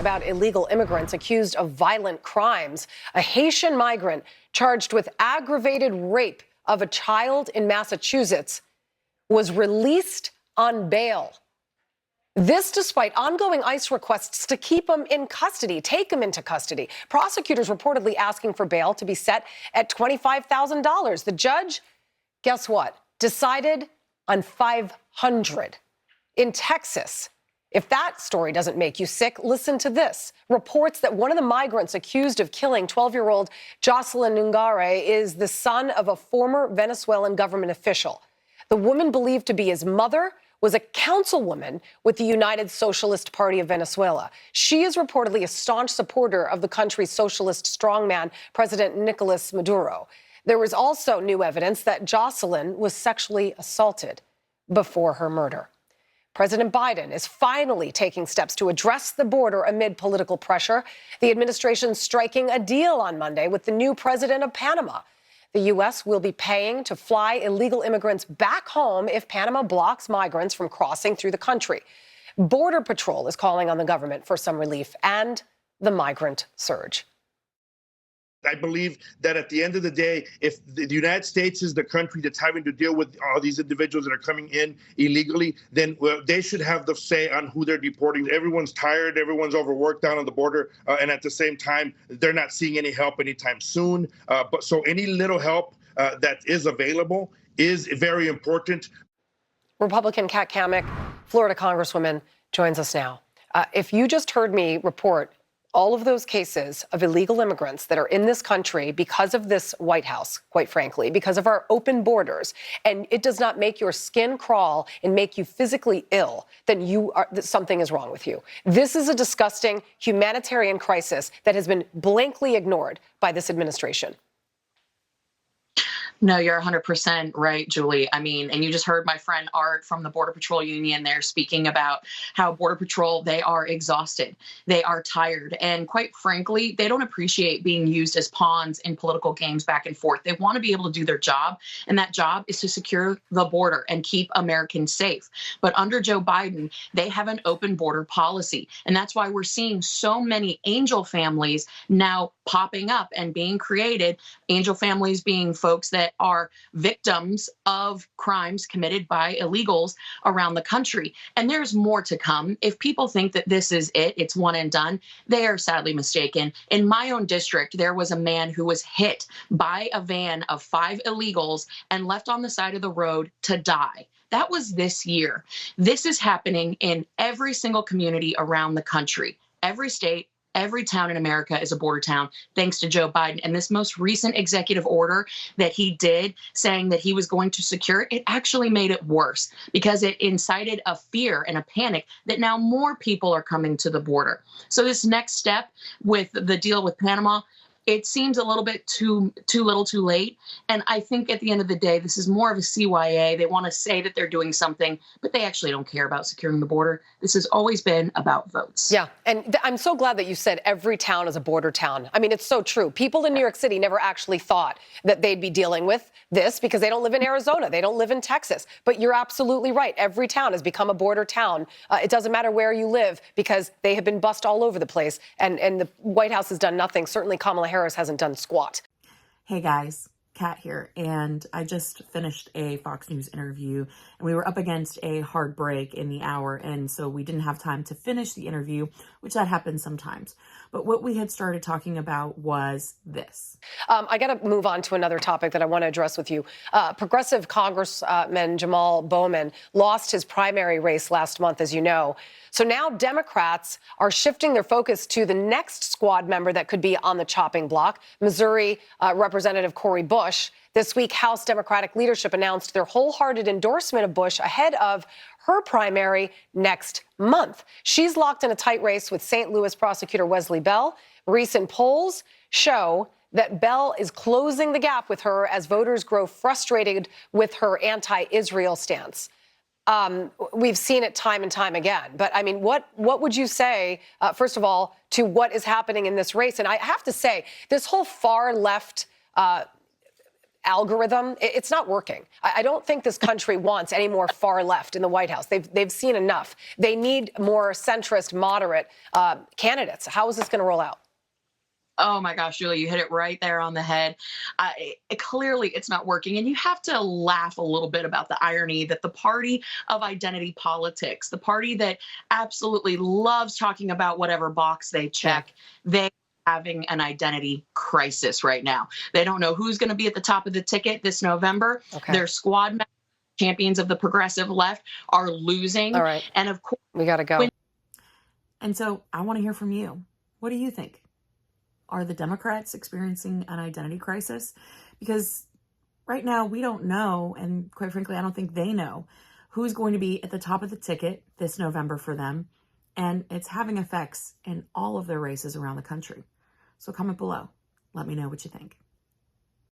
About illegal immigrants accused of violent crimes. A Haitian migrant charged with aggravated rape of a child in Massachusetts was released on bail. This despite ongoing ICE requests to keep him in custody, take him into custody. Prosecutors reportedly asking for bail to be set at $25,000. The judge, guess what, decided on $500. In Texas, if that story doesn't make you sick, listen to this. Reports that one of the migrants accused of killing 12-year-old Jocelyn Ungare is the son of a former Venezuelan government official. The woman believed to be his mother was a councilwoman with the United Socialist Party of Venezuela. She is reportedly a staunch supporter of the country's socialist strongman, President Nicolas Maduro. There was also new evidence that Jocelyn was sexually assaulted before her murder. President Biden is finally taking steps to address the border amid political pressure. The administration striking a deal on Monday with the new president of Panama. The U.S. will be paying to fly illegal immigrants back home if Panama blocks migrants from crossing through the country. Border Patrol is calling on the government for some relief and the migrant surge. I believe that at the end of the day, if the United States is the country that's having to deal with all these individuals that are coming in illegally, then they should have the say on who they're deporting. Everyone's tired. Everyone's overworked down on the border. And at the same time, they're not seeing any help anytime soon. But so any little help that is available is very important. Republican Kat Cammack, Florida Congresswoman, joins us now. If you just heard me report all of those cases of illegal immigrants that are in this country because of this White House, quite frankly, because of our open borders, and it does not make your skin crawl and make you physically ill, then something is wrong with you. This is a disgusting humanitarian crisis that has been blankly ignored by this administration. No, you're 100% right, Julie. I mean, and you just heard my friend Art from the Border Patrol Union there speaking about how Border Patrol, they are exhausted. They are tired. And quite frankly, they don't appreciate being used as pawns in political games back and forth. They want to be able to do their job. And that job is to secure the border and keep Americans safe. But under Joe Biden, they have an open border policy. And that's why we're seeing so many angel families now popping up and being created. Angel families being folks that are victims of crimes committed by illegals around the country. And there's more to come. If people think that this is it, it's one and done, they are sadly mistaken. In my own district, there was a man who was hit by a van of 5 illegals and left on the side of the road to die. That was this year. This is happening in every single community around the country, every state. Every town in America is a border town, thanks to Joe Biden. And this most recent executive order that he did, saying that he was going to secure it, it actually made it worse because it incited a fear and a panic that now more people are coming to the border. So this next step with the deal with Panama, it seems a little bit too little too late. And I think at the end of the day, this is more of a CYA. They want to say that they're doing something, but they actually don't care about securing the border. This has always been about votes. Yeah, and I'm so glad that you said every town is a border town. I mean, it's so true. People in New York City never actually thought that they'd be dealing with this because they don't live in Arizona. They don't live in Texas. But you're absolutely right. Every town has become a border town. It doesn't matter where you live because they have been bussed all over the place. And the White House has done nothing. Certainly Kamala Harris hasn't done squat. Hey guys, Kat here, and I just finished a Fox News interview, and we were up against a hard break in the hour, and so we didn't have time to finish the interview, which that happens sometimes. But what we had started talking about was this. I got to move on to another topic that I want to address with you. Progressive Congressman Jamal Bowman lost his primary race last month, as you know. So now Democrats are shifting their focus to the next squad member that could be on the chopping block, Missouri Representative Cori Bush. This week, House Democratic leadership announced their wholehearted endorsement of Bush ahead of her primary next month. She's locked in a tight race with St. Louis prosecutor Wesley Bell. Recent polls show that Bell is closing the gap with her as voters grow frustrated with her anti-Israel stance. We've seen it time and time again. But, I mean, what would you say, first of all, to what is happening in this race? And I have to say, this whole far left algorithm, it's not working. I don't think this country wants any more far left in the White House. They've seen enough. They need more centrist, moderate candidates. How is this going to roll out? Oh my gosh, Julie, you hit it right there on the head. Clearly, it's not working. And you have to laugh a little bit about the irony that the party of identity politics, the party that absolutely loves talking about whatever box they check, they having an identity crisis right now. They don't know who's going to be at the top of the ticket this November. Okay. Their squad members, champions of the progressive left, are losing. All right. And of course, we got to go. And so I want to hear from you. What do you think? Are the Democrats experiencing an identity crisis? Because right now we don't know, and quite frankly, I don't think they know who's going to be at the top of the ticket this November for them. And it's having effects in all of their races around the country. So comment below. Let me know what you think.